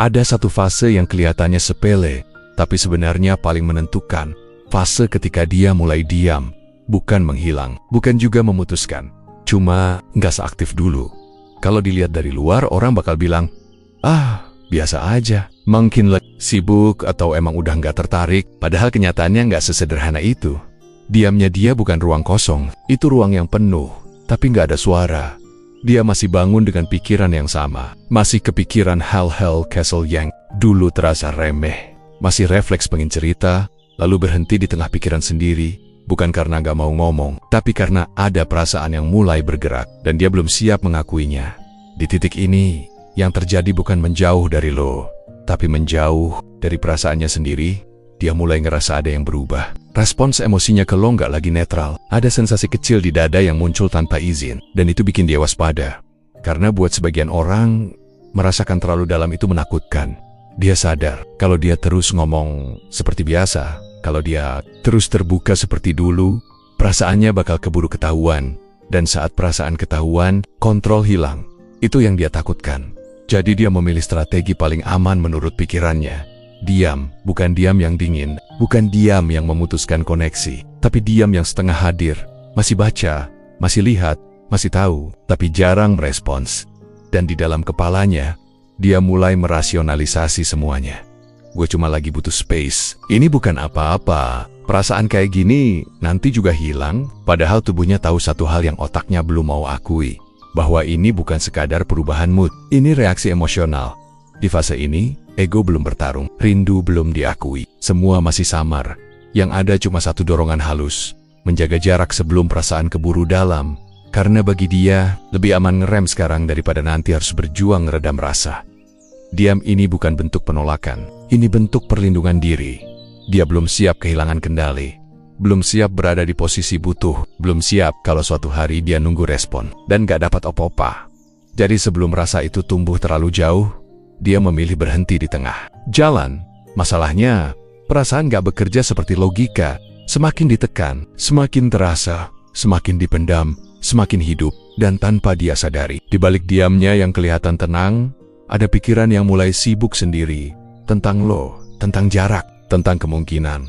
Ada satu fase yang kelihatannya sepele, tapi sebenarnya paling menentukan. Fase ketika dia mulai diam, bukan menghilang, bukan juga memutuskan. Cuma nggak seaktif dulu. Kalau dilihat dari luar, orang bakal bilang, "Ah, biasa aja. Mungkin sibuk atau emang udah nggak tertarik." Padahal kenyataannya nggak sesederhana itu. Diamnya dia bukan ruang kosong, itu ruang yang penuh, tapi nggak ada suara. Dia masih bangun dengan pikiran yang sama, masih kepikiran hal-hal Castle yang dulu terasa remeh. Masih refleks pengen cerita, lalu berhenti di tengah pikiran sendiri, bukan karena gak mau ngomong, tapi karena ada perasaan yang mulai bergerak, dan dia belum siap mengakuinya. Di titik ini, yang terjadi bukan menjauh dari lo, tapi menjauh dari perasaannya sendiri. Dia mulai ngerasa ada yang berubah. Respons emosinya ke lo nggak lagi netral. Ada sensasi kecil di dada yang muncul tanpa izin, dan itu bikin dia waspada. Karena buat sebagian orang, merasakan terlalu dalam itu menakutkan. Dia sadar, kalau dia terus ngomong seperti biasa, kalau dia terus terbuka seperti dulu, perasaannya bakal keburu ketahuan. Dan saat perasaan ketahuan, kontrol hilang. Itu yang dia takutkan. Jadi dia memilih strategi paling aman menurut pikirannya. Diam, bukan diam yang dingin, bukan diam yang memutuskan koneksi, tapi diam yang setengah hadir, masih baca, masih lihat, masih tahu, tapi jarang merespons. Dan di dalam kepalanya, dia mulai merasionalisasi semuanya. Gue cuma lagi butuh space. Ini bukan apa-apa. Perasaan kayak gini nanti juga hilang, padahal tubuhnya tahu satu hal yang otaknya belum mau akui. Bahwa ini bukan sekadar perubahan mood, ini reaksi emosional. Di fase ini, ego belum bertarung, rindu belum diakui, semua masih samar. Yang ada cuma satu dorongan halus, menjaga jarak sebelum perasaan keburu dalam. Karena bagi dia, lebih aman ngerem sekarang daripada nanti harus berjuang meredam rasa. Diam ini bukan bentuk penolakan, ini bentuk perlindungan diri. Dia belum siap kehilangan kendali, belum siap berada di posisi butuh, belum siap kalau suatu hari dia nunggu respon, dan gak dapat apa-apa. Jadi sebelum rasa itu tumbuh terlalu jauh, dia memilih berhenti di tengah jalan. Masalahnya, perasaan gak bekerja seperti logika. Semakin ditekan, semakin terasa, semakin dipendam, semakin hidup, dan tanpa dia sadari. Di balik diamnya yang kelihatan tenang, ada pikiran yang mulai sibuk sendiri. Tentang lo, tentang jarak, tentang kemungkinan.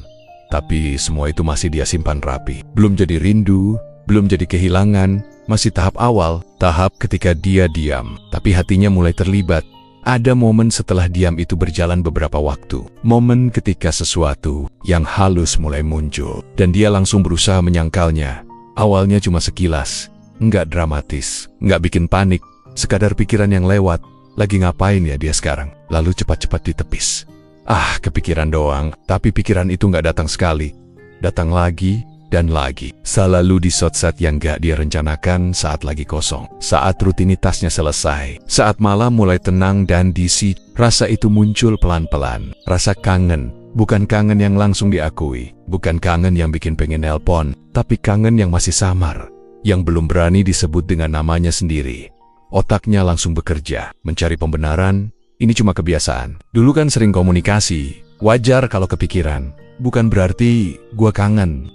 Tapi semua itu masih dia simpan rapi. Belum jadi rindu, belum jadi kehilangan, masih tahap awal, tahap ketika dia diam. Tapi hatinya mulai terlibat. Ada momen setelah diam itu berjalan beberapa waktu. Momen ketika sesuatu yang halus mulai muncul. Dan dia langsung berusaha menyangkalnya. Awalnya cuma sekilas. Nggak dramatis. Nggak bikin panik. Sekadar pikiran yang lewat. Lagi ngapain ya dia sekarang? Lalu cepat-cepat ditepis. Ah, kepikiran doang. Tapi pikiran itu nggak datang sekali. Datang lagi. Dan lagi, selalu di saat-saat yang gak dia rencanakan, saat lagi kosong, saat rutinitasnya selesai, saat malam mulai tenang dan diisi, rasa itu muncul pelan-pelan. Rasa kangen, bukan kangen yang langsung diakui, bukan kangen yang bikin pengen nelpon, tapi kangen yang masih samar, yang belum berani disebut dengan namanya sendiri. Otaknya langsung bekerja, mencari pembenaran, ini cuma kebiasaan. Dulu kan sering komunikasi, wajar kalau kepikiran. Bukan berarti gua kangen.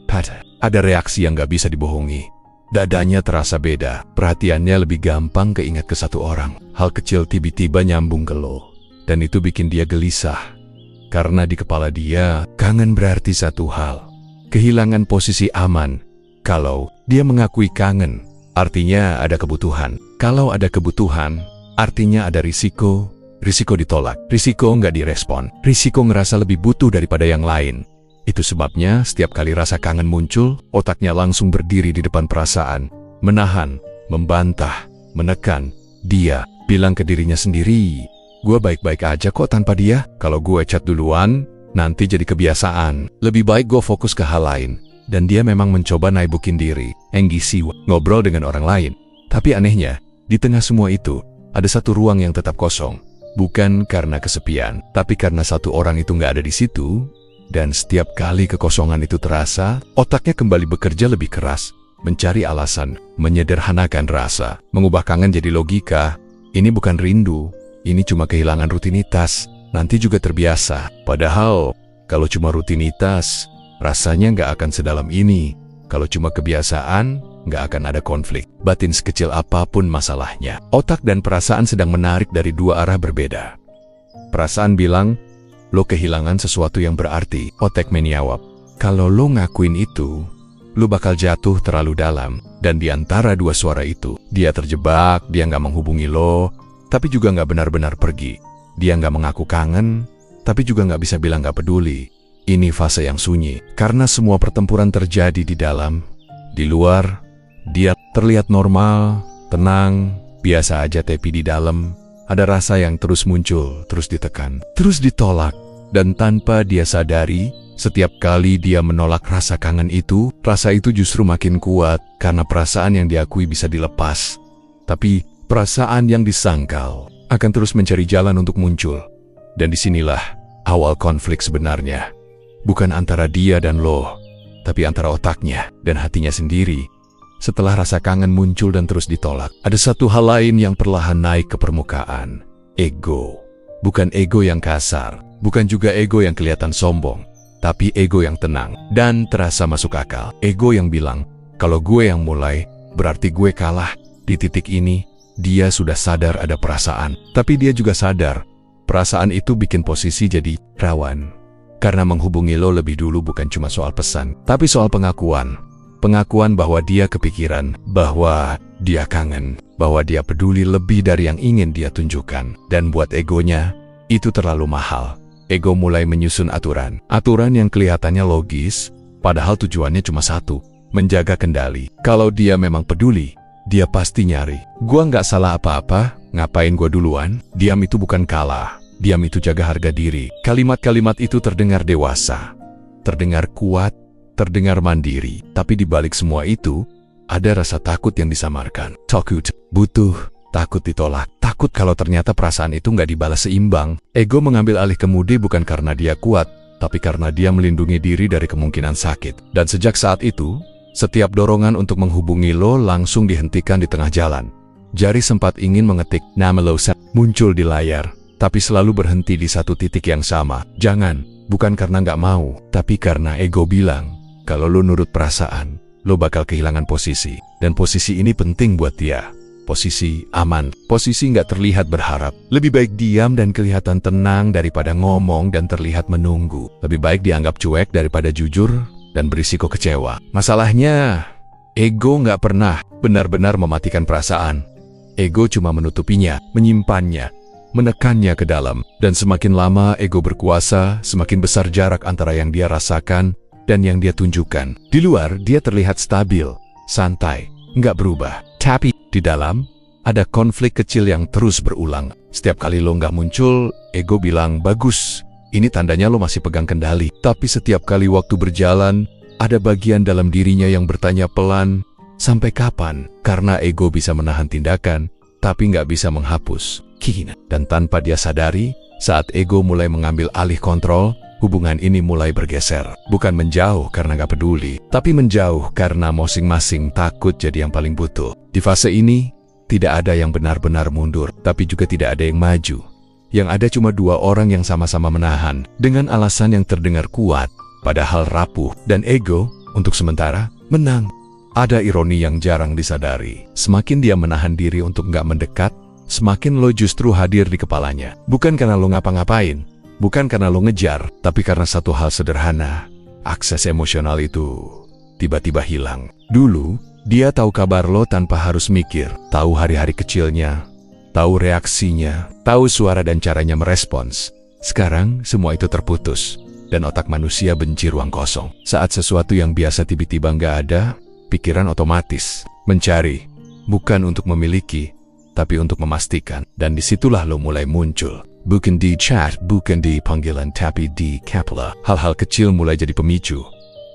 Ada reaksi yang gak bisa dibohongi. Dadanya terasa beda. Perhatiannya lebih gampang keinget ke satu orang. Hal kecil tiba-tiba nyambung ke lo. Dan itu bikin dia gelisah. Karena di kepala dia, kangen berarti satu hal. Kehilangan posisi aman. Kalau dia mengakui kangen, artinya ada kebutuhan. Kalau ada kebutuhan, artinya ada risiko. Risiko ditolak, risiko nggak direspon, risiko ngerasa lebih butuh daripada yang lain. Itu sebabnya setiap kali rasa kangen muncul, otaknya langsung berdiri di depan perasaan. Menahan, membantah, menekan. Dia bilang ke dirinya sendiri, gue baik-baik aja kok tanpa dia. Kalau gue chat duluan, nanti jadi kebiasaan. Lebih baik gue fokus ke hal lain. Dan dia memang mencoba naibukin diri, NGC, ngobrol dengan orang lain. Tapi anehnya, di tengah semua itu, ada satu ruang yang tetap kosong. Bukan karena kesepian, tapi karena satu orang itu nggak ada di situ. Dan setiap kali kekosongan itu terasa, otaknya kembali bekerja lebih keras, mencari alasan, menyederhanakan rasa, mengubah kangen jadi logika. Ini bukan rindu, ini cuma kehilangan rutinitas, nanti juga terbiasa. Padahal, kalau cuma rutinitas, rasanya nggak akan sedalam ini. Kalau cuma kebiasaan, nggak akan ada konflik. Batin sekecil apapun masalahnya. Otak dan perasaan sedang menarik dari dua arah berbeda. Perasaan bilang, lo kehilangan sesuatu yang berarti. Otak menjawab, kalau lo ngakuin itu, lo bakal jatuh terlalu dalam. Dan di antara dua suara itu, dia terjebak, dia nggak menghubungi lo, tapi juga nggak benar-benar pergi. Dia nggak mengaku kangen, tapi juga nggak bisa bilang nggak peduli. Ini fase yang sunyi, karena semua pertempuran terjadi di dalam. Di luar, dia terlihat normal, tenang, biasa aja, tapi di dalam ada rasa yang terus muncul, terus ditekan, terus ditolak. Dan tanpa dia sadari, setiap kali dia menolak rasa kangen itu, rasa itu justru makin kuat karena perasaan yang diakui bisa dilepas. Tapi perasaan yang disangkal akan terus mencari jalan untuk muncul. Dan disinilah awal konflik sebenarnya. Bukan antara dia dan lo, tapi antara otaknya dan hatinya sendiri. Setelah rasa kangen muncul dan terus ditolak, ada satu hal lain yang perlahan naik ke permukaan. Ego. Bukan ego yang kasar, bukan juga ego yang kelihatan sombong, tapi ego yang tenang dan terasa masuk akal. Ego yang bilang, kalau gue yang mulai, berarti gue kalah. Di titik ini, dia sudah sadar ada perasaan, tapi dia juga sadar perasaan itu bikin posisi jadi rawan. Karena menghubungi lo lebih dulu bukan cuma soal pesan, tapi soal pengakuan. Pengakuan bahwa dia kepikiran, bahwa dia kangen, bahwa dia peduli lebih dari yang ingin dia tunjukkan. Dan buat egonya, itu terlalu mahal. Ego mulai menyusun aturan. Aturan yang kelihatannya logis, padahal tujuannya cuma satu, menjaga kendali. Kalau dia memang peduli, dia pasti nyari. Gua nggak salah apa-apa, ngapain gua duluan? Diam itu bukan kalah. Diam itu jaga harga diri. Kalimat-kalimat itu terdengar dewasa, terdengar kuat, terdengar mandiri, tapi di balik semua itu, ada rasa takut yang disamarkan. Takut, butuh, takut ditolak, takut kalau ternyata perasaan itu nggak dibalas seimbang. Ego mengambil alih kemudi bukan karena dia kuat, tapi karena dia melindungi diri dari kemungkinan sakit. Dan sejak saat itu, setiap dorongan untuk menghubungi lo langsung dihentikan di tengah jalan. Jari sempat ingin mengetik nama lo muncul di layar, tapi selalu berhenti di satu titik yang sama. Jangan, bukan karena nggak mau, tapi karena ego bilang, kalau lo nurut perasaan, lo bakal kehilangan posisi. Dan posisi ini penting buat dia. Posisi aman, posisi nggak terlihat berharap. Lebih baik diam dan kelihatan tenang daripada ngomong dan terlihat menunggu. Lebih baik dianggap cuek daripada jujur dan berisiko kecewa. Masalahnya, ego nggak pernah benar-benar mematikan perasaan. Ego cuma menutupinya, menyimpannya, menekannya ke dalam. Dan semakin lama ego berkuasa, semakin besar jarak antara yang dia rasakan dan yang dia tunjukkan. Di luar, dia terlihat stabil, santai, nggak berubah. Tapi di dalam, ada konflik kecil yang terus berulang. Setiap kali lo nggak muncul, ego bilang, bagus, ini tandanya lo masih pegang kendali. Tapi setiap kali waktu berjalan, ada bagian dalam dirinya yang bertanya pelan, sampai kapan? Karena ego bisa menahan tindakan, tapi nggak bisa menghapus. Dan tanpa dia sadari, saat ego mulai mengambil alih kontrol, hubungan ini mulai bergeser. Bukan menjauh karena gak peduli, tapi menjauh karena masing-masing takut jadi yang paling butuh. Di fase ini, tidak ada yang benar-benar mundur, tapi juga tidak ada yang maju. Yang ada cuma dua orang yang sama-sama menahan, dengan alasan yang terdengar kuat, padahal rapuh. Dan ego, untuk sementara, menang. Ada ironi yang jarang disadari. Semakin dia menahan diri untuk gak mendekat, semakin lo justru hadir di kepalanya. Bukan karena lo ngapa-ngapain, bukan karena lo ngejar, tapi karena satu hal sederhana. Akses emosional itu tiba-tiba hilang. Dulu, dia tahu kabar lo tanpa harus mikir. Tahu hari-hari kecilnya, tahu reaksinya, tahu suara dan caranya merespons. Sekarang, semua itu terputus. Dan otak manusia benci ruang kosong. Saat sesuatu yang biasa tiba-tiba nggak ada, pikiran otomatis mencari. Bukan untuk memiliki, tapi untuk memastikan. Dan disitulah lo mulai muncul. Bukan di chat, bukan di panggilan, tapi di kepala. Hal-hal kecil mulai jadi pemicu.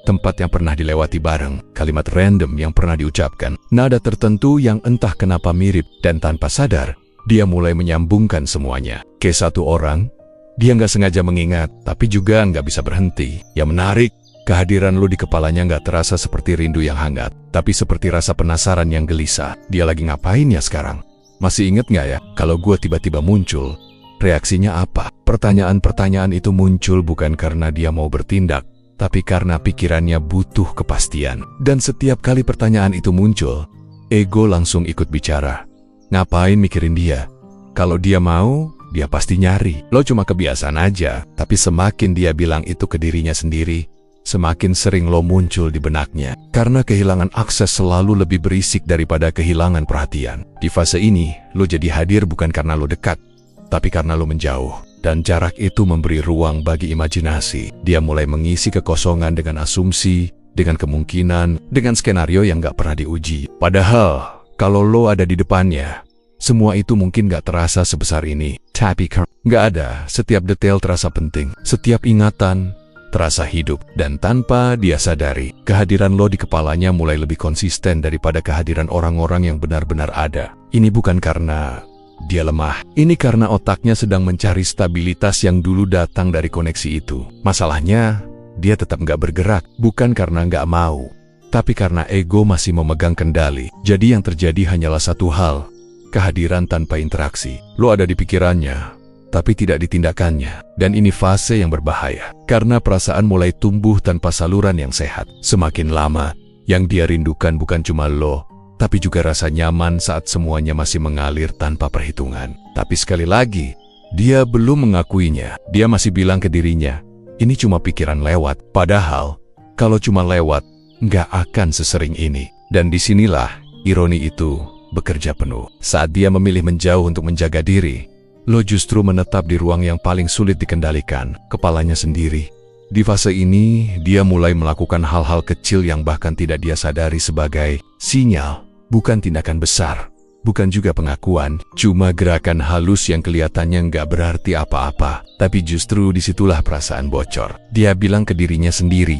Tempat yang pernah dilewati bareng, kalimat random yang pernah diucapkan, nada tertentu yang entah kenapa mirip, dan tanpa sadar, dia mulai menyambungkan semuanya. Kayak satu orang, dia nggak sengaja mengingat, tapi juga nggak bisa berhenti. Yang menarik, kehadiran lo di kepalanya nggak terasa seperti rindu yang hangat, tapi seperti rasa penasaran yang gelisah. Dia lagi ngapain ya sekarang? Masih inget nggak ya, kalau gue tiba-tiba muncul, reaksinya apa? Pertanyaan-pertanyaan itu muncul bukan karena dia mau bertindak, tapi karena pikirannya butuh kepastian. Dan setiap kali pertanyaan itu muncul, ego langsung ikut bicara. Ngapain mikirin dia? Kalau dia mau, dia pasti nyari. Lo cuma kebiasaan aja. Tapi semakin dia bilang itu ke dirinya sendiri, semakin sering lo muncul di benaknya. Karena kehilangan akses selalu lebih berisik daripada kehilangan perhatian. Di fase ini, lo jadi hadir bukan karena lo dekat, tapi karena lo menjauh. Dan jarak itu memberi ruang bagi imajinasi. Dia mulai mengisi kekosongan dengan asumsi, dengan kemungkinan, dengan skenario yang gak pernah diuji. Padahal, kalau lo ada di depannya, semua itu mungkin gak terasa sebesar ini. Tapi gak ada, setiap detail terasa penting. Setiap ingatan terasa hidup. Dan tanpa dia sadari, kehadiran lo di kepalanya mulai lebih konsisten daripada kehadiran orang-orang yang benar-benar ada. Ini bukan karena dia lemah. Ini karena otaknya sedang mencari stabilitas yang dulu datang dari koneksi itu. Masalahnya, dia tetap nggak bergerak. Bukan karena nggak mau, tapi karena ego masih memegang kendali. Jadi yang terjadi hanyalah satu hal, kehadiran tanpa interaksi. Lo ada di pikirannya, tapi tidak di tindakannya. Dan ini fase yang berbahaya. Karena perasaan mulai tumbuh tanpa saluran yang sehat. Semakin lama, yang dia rindukan bukan cuma lo, tapi juga rasa nyaman saat semuanya masih mengalir tanpa perhitungan. Tapi sekali lagi, dia belum mengakuinya. Dia masih bilang ke dirinya, ini cuma pikiran lewat. Padahal, kalau cuma lewat, nggak akan sesering ini. Dan disinilah ironi itu bekerja penuh. Saat dia memilih menjauh untuk menjaga diri, lo justru menetap di ruang yang paling sulit dikendalikan, kepalanya sendiri. Di fase ini, dia mulai melakukan hal-hal kecil yang bahkan tidak dia sadari sebagai sinyal. Bukan tindakan besar, bukan juga pengakuan, cuma gerakan halus yang kelihatannya nggak berarti apa-apa. Tapi justru disitulah perasaan bocor. Dia bilang ke dirinya sendiri,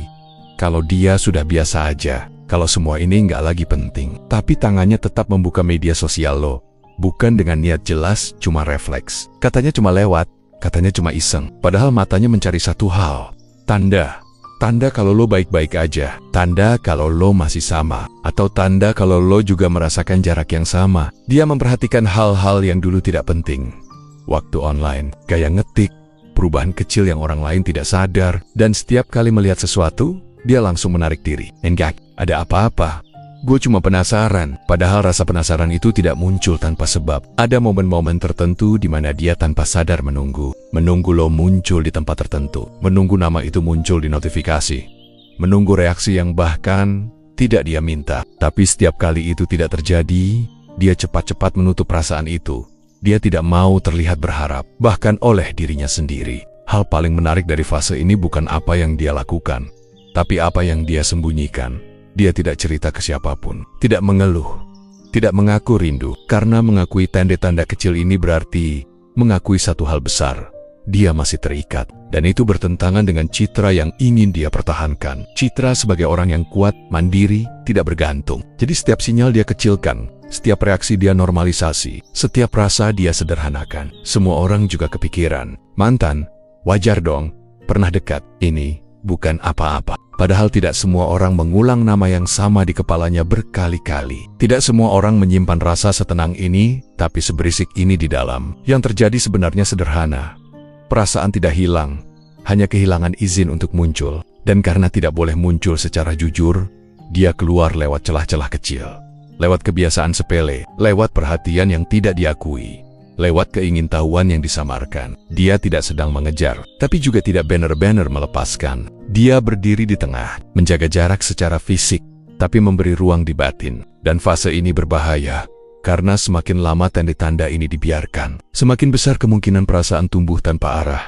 kalau dia sudah biasa aja, kalau semua ini nggak lagi penting. Tapi tangannya tetap membuka media sosial lo. Bukan dengan niat jelas, cuma refleks. Katanya cuma lewat, katanya cuma iseng. Padahal matanya mencari satu hal. Tanda kalau lo baik-baik aja. Tanda kalau lo masih sama. Atau tanda kalau lo juga merasakan jarak yang sama. Dia memperhatikan hal-hal yang dulu tidak penting. Waktu online, gaya ngetik, perubahan kecil yang orang lain tidak sadar. Dan setiap kali melihat sesuatu, dia langsung menarik diri. Enggak, ada apa-apa. Gue cuma penasaran. Padahal rasa penasaran itu tidak muncul tanpa sebab. Ada momen-momen tertentu di mana dia tanpa sadar menunggu. Menunggu lo muncul di tempat tertentu. Menunggu nama itu muncul di notifikasi. Menunggu reaksi yang bahkan tidak dia minta. Tapi setiap kali itu tidak terjadi, dia cepat-cepat menutup perasaan itu. Dia tidak mau terlihat berharap, bahkan oleh dirinya sendiri. Hal paling menarik dari fase ini bukan apa yang dia lakukan, tapi apa yang dia sembunyikan. Dia tidak cerita ke siapapun, tidak mengeluh, tidak mengaku rindu. Karena mengakui tanda-tanda kecil ini berarti mengakui satu hal besar. Dia masih terikat, dan itu bertentangan dengan citra yang ingin dia pertahankan. Citra sebagai orang yang kuat, mandiri, tidak bergantung. Jadi setiap sinyal dia kecilkan, setiap reaksi dia normalisasi, setiap rasa dia sederhanakan. Semua orang juga kepikiran, mantan, wajar dong, pernah dekat, ini bukan apa-apa. Padahal tidak semua orang mengulang nama yang sama di kepalanya berkali-kali. Tidak semua orang menyimpan rasa setenang ini, tapi seberisik ini di dalam. Yang terjadi sebenarnya sederhana. Perasaan tidak hilang, hanya kehilangan izin untuk muncul. Dan karena tidak boleh muncul secara jujur, dia keluar lewat celah-celah kecil. Lewat kebiasaan sepele, lewat perhatian yang tidak diakui. Lewat keingintahuan yang disamarkan. Dia tidak sedang mengejar, tapi juga tidak benar-benar melepaskan. Dia berdiri di tengah, menjaga jarak secara fisik, tapi memberi ruang di batin. Dan fase ini berbahaya, karena semakin lama tanda-tanda ini dibiarkan, semakin besar kemungkinan perasaan tumbuh tanpa arah,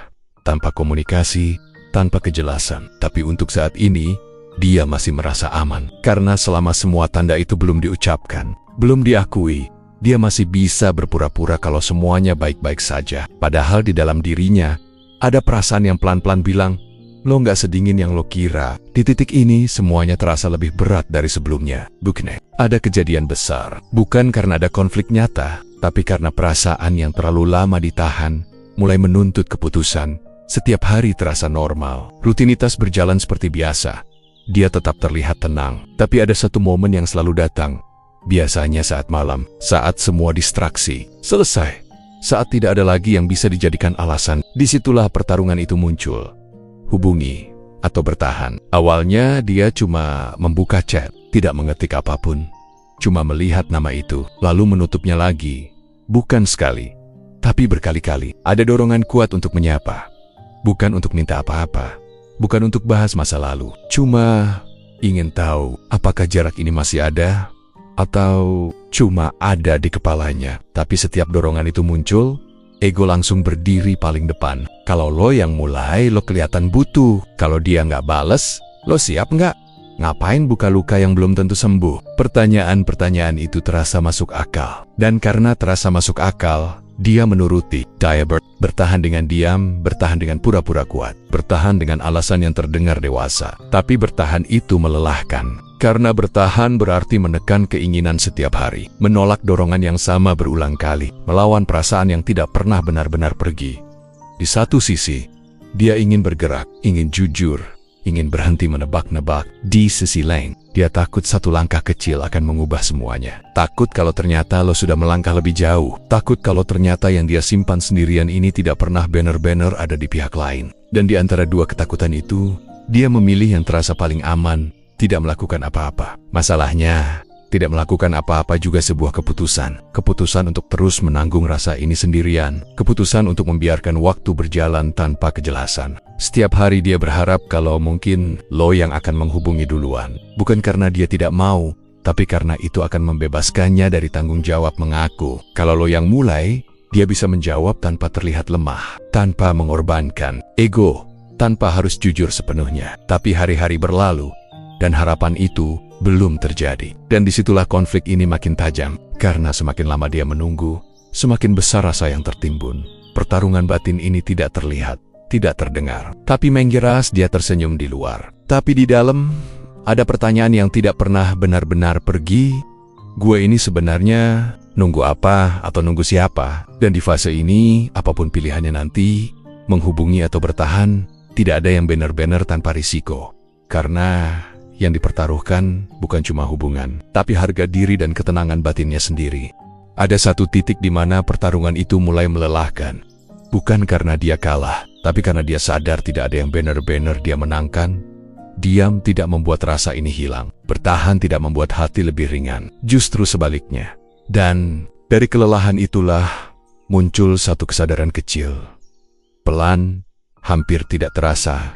tanpa komunikasi, tanpa kejelasan. Tapi untuk saat ini, dia masih merasa aman. Karena selama semua tanda itu belum diucapkan, belum diakui, dia masih bisa berpura-pura kalau semuanya baik-baik saja. Padahal di dalam dirinya, ada perasaan yang pelan-pelan bilang, lo nggak sedingin yang lo kira. Di titik ini, semuanya terasa lebih berat dari sebelumnya. Bukan ada kejadian besar. Bukan karena ada konflik nyata, tapi karena perasaan yang terlalu lama ditahan, mulai menuntut keputusan. Setiap hari terasa normal. Rutinitas berjalan seperti biasa. Dia tetap terlihat tenang. Tapi ada satu momen yang selalu datang. Biasanya saat malam, saat semua distraksi selesai, saat tidak ada lagi yang bisa dijadikan alasan. Disitulah pertarungan itu muncul. Hubungi atau bertahan. Awalnya dia cuma membuka chat, tidak mengetik apapun. Cuma melihat nama itu, lalu menutupnya lagi. Bukan sekali, tapi berkali-kali ada dorongan kuat untuk menyapa. Bukan untuk minta apa-apa, bukan untuk bahas masa lalu. Cuma ingin tahu apakah jarak ini masih ada atau cuma ada di kepalanya. Tapi setiap dorongan itu muncul, ego langsung berdiri paling depan. Kalau lo yang mulai, lo kelihatan butuh. Kalau dia nggak bales, lo siap nggak? Ngapain buka luka yang belum tentu sembuh? Pertanyaan-pertanyaan itu terasa masuk akal. Dan karena terasa masuk akal, dia menuruti. Diabert bertahan dengan diam, bertahan dengan pura-pura kuat, bertahan dengan alasan yang terdengar dewasa. Tapi bertahan itu melelahkan. Karena bertahan berarti menekan keinginan setiap hari, menolak dorongan yang sama berulang kali, melawan perasaan yang tidak pernah benar-benar pergi. Di satu sisi, dia ingin bergerak, ingin jujur, ingin berhenti menebak-nebak. Di sisi lain, dia takut satu langkah kecil akan mengubah semuanya. Takut kalau ternyata lo sudah melangkah lebih jauh. Takut kalau ternyata yang dia simpan sendirian ini tidak pernah benar-benar ada di pihak lain. Dan di antara dua ketakutan itu, dia memilih yang terasa paling aman, tidak melakukan apa-apa. Masalahnya, tidak melakukan apa-apa juga sebuah keputusan. Keputusan untuk terus menanggung rasa ini sendirian. Keputusan untuk membiarkan waktu berjalan tanpa kejelasan. Setiap hari dia berharap kalau mungkin lo yang akan menghubungi duluan. Bukan karena dia tidak mau, tapi karena itu akan membebaskannya dari tanggung jawab mengaku. Kalau lo yang mulai, dia bisa menjawab tanpa terlihat lemah, tanpa mengorbankan ego, tanpa harus jujur sepenuhnya. Tapi hari-hari berlalu, dan harapan itu belum terjadi. Dan disitulah konflik ini makin tajam. Karena semakin lama dia menunggu, semakin besar rasa yang tertimbun. Pertarungan batin ini tidak terlihat, tidak terdengar. Tapi menjeras dia tersenyum di luar. Tapi di dalam, ada pertanyaan yang tidak pernah benar-benar pergi. Gue ini sebenarnya nunggu apa atau nunggu siapa? Dan di fase ini, apapun pilihannya nanti, menghubungi atau bertahan, tidak ada yang benar-benar tanpa risiko. Karena yang dipertaruhkan bukan cuma hubungan, tapi harga diri dan ketenangan batinnya sendiri. Ada satu titik di mana pertarungan itu mulai melelahkan. Bukan karena dia kalah, tapi karena dia sadar tidak ada yang benar-benar dia menangkan. Diam tidak membuat rasa ini hilang. Bertahan tidak membuat hati lebih ringan. Justru sebaliknya. Dan dari kelelahan itulah muncul satu kesadaran kecil. Pelan, hampir tidak terasa,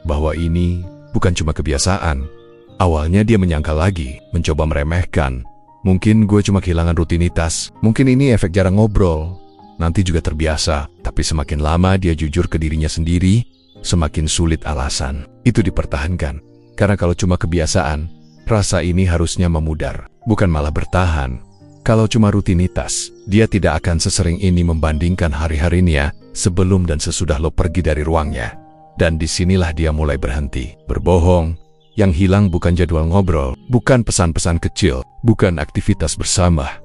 bahwa ini bukan cuma kebiasaan. Awalnya dia menyangka lagi, mencoba meremehkan. Mungkin gue cuma kehilangan rutinitas. Mungkin ini efek jarang ngobrol. Nanti juga terbiasa. Tapi semakin lama dia jujur ke dirinya sendiri, semakin sulit alasan. Itu dipertahankan. Karena kalau cuma kebiasaan, rasa ini harusnya memudar, bukan malah bertahan. Kalau cuma rutinitas, dia tidak akan sesering ini membandingkan hari-harinya sebelum dan sesudah lo pergi dari ruangnya. Dan disinilah dia mulai berhenti, berbohong. Yang hilang bukan jadwal ngobrol, bukan pesan-pesan kecil, bukan aktivitas bersama.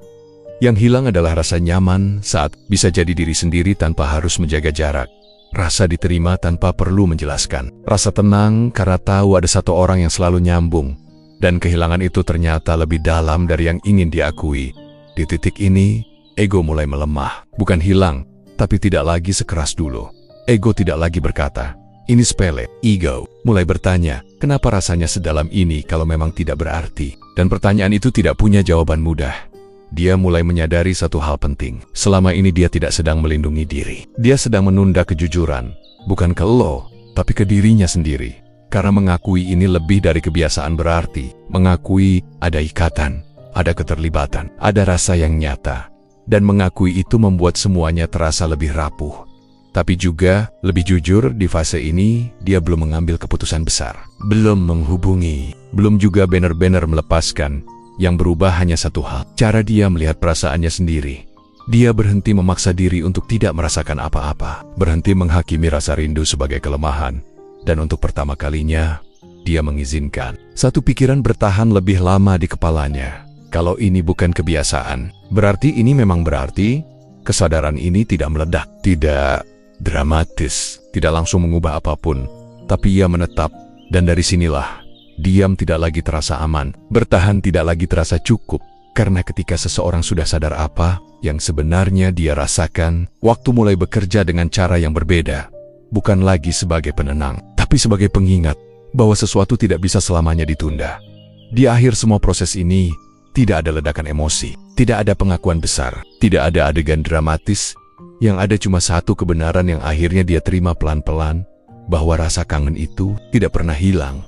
Yang hilang adalah rasa nyaman saat bisa jadi diri sendiri tanpa harus menjaga jarak. Rasa diterima tanpa perlu menjelaskan. Rasa tenang karena tahu ada satu orang yang selalu nyambung. Dan kehilangan itu ternyata lebih dalam dari yang ingin diakui. Di titik ini, ego mulai melemah. Bukan hilang, tapi tidak lagi sekeras dulu. Ego tidak lagi berkata, ini sepele. Ego mulai bertanya, kenapa rasanya sedalam ini kalau memang tidak berarti? Dan pertanyaan itu tidak punya jawaban mudah. Dia mulai menyadari satu hal penting. Selama ini dia tidak sedang melindungi diri. Dia sedang menunda kejujuran. Bukan ke lo, tapi ke dirinya sendiri. Karena mengakui ini lebih dari kebiasaan berarti. Mengakui ada ikatan, ada keterlibatan, ada rasa yang nyata. Dan mengakui itu membuat semuanya terasa lebih rapuh. Tapi juga, lebih jujur, di fase ini, dia belum mengambil keputusan besar. Belum menghubungi, belum juga benar-benar melepaskan. Yang berubah hanya satu hal, cara dia melihat perasaannya sendiri. Dia berhenti memaksa diri untuk tidak merasakan apa-apa. Berhenti menghakimi rasa rindu sebagai kelemahan. Dan untuk pertama kalinya, dia mengizinkan satu pikiran bertahan lebih lama di kepalanya. Kalau ini bukan kebiasaan, berarti ini memang berarti. Kesadaran ini tidak meledak, tidak dramatis, tidak langsung mengubah apapun, tapi ia menetap, dan dari sinilah, diam tidak lagi terasa aman, bertahan tidak lagi terasa cukup, karena ketika seseorang sudah sadar apa yang sebenarnya dia rasakan, waktu mulai bekerja dengan cara yang berbeda, bukan lagi sebagai penenang, tapi sebagai pengingat, bahwa sesuatu tidak bisa selamanya ditunda. Di akhir semua proses ini, tidak ada ledakan emosi, tidak ada pengakuan besar, tidak ada adegan dramatis. Yang ada cuma satu kebenaran yang akhirnya dia terima pelan-pelan, bahwa rasa kangen itu tidak pernah hilang.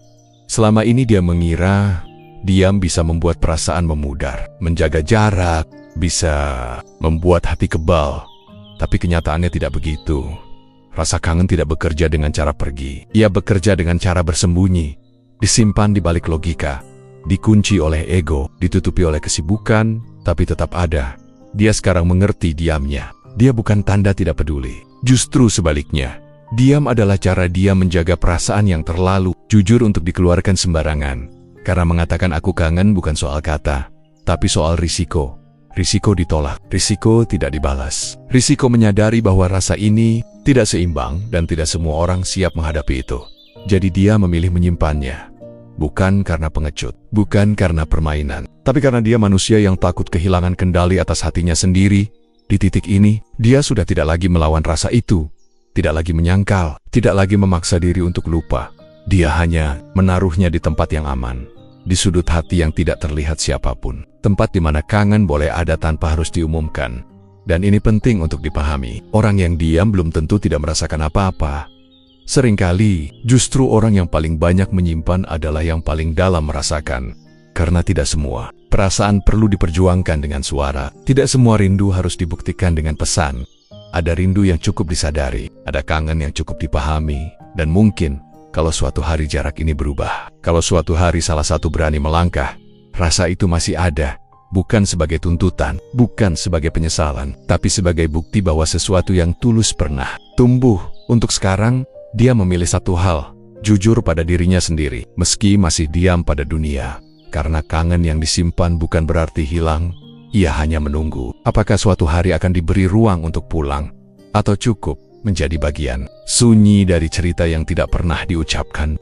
Selama ini dia mengira diam bisa membuat perasaan memudar, menjaga jarak, bisa membuat hati kebal. Tapi kenyataannya tidak begitu. Rasa kangen tidak bekerja dengan cara pergi. Ia bekerja dengan cara bersembunyi, disimpan di balik logika, dikunci oleh ego, ditutupi oleh kesibukan, tapi tetap ada. Dia sekarang mengerti diamnya. Dia bukan tanda tidak peduli. Justru sebaliknya. Diam adalah cara dia menjaga perasaan yang terlalu jujur untuk dikeluarkan sembarangan. Karena mengatakan aku kangen bukan soal kata, tapi soal risiko. Risiko ditolak, risiko tidak dibalas. Risiko menyadari bahwa rasa ini tidak seimbang dan tidak semua orang siap menghadapi itu. Jadi dia memilih menyimpannya. Bukan karena pengecut, bukan karena permainan, tapi karena dia manusia yang takut kehilangan kendali atas hatinya sendiri. Di titik ini, dia sudah tidak lagi melawan rasa itu, tidak lagi menyangkal, tidak lagi memaksa diri untuk lupa. Dia hanya menaruhnya di tempat yang aman, di sudut hati yang tidak terlihat siapapun, tempat di mana kangen boleh ada tanpa harus diumumkan. Dan ini penting untuk dipahami, orang yang diam belum tentu tidak merasakan apa-apa. Seringkali, justru orang yang paling banyak menyimpan adalah yang paling dalam merasakan. Karena tidak semua perasaan perlu diperjuangkan dengan suara. Tidak semua rindu harus dibuktikan dengan pesan. Ada rindu yang cukup disadari, ada kangen yang cukup dipahami. Dan mungkin, kalau suatu hari jarak ini berubah, kalau suatu hari salah satu berani melangkah, rasa itu masih ada. Bukan sebagai tuntutan, bukan sebagai penyesalan, tapi sebagai bukti bahwa sesuatu yang tulus pernah tumbuh. Untuk sekarang, dia memilih satu hal, jujur pada dirinya sendiri, meski masih diam pada dunia. Karena kangen yang disimpan bukan berarti hilang, ia hanya menunggu. Apakah suatu hari akan diberi ruang untuk pulang? Atau cukup menjadi bagian sunyi dari cerita yang tidak pernah diucapkan?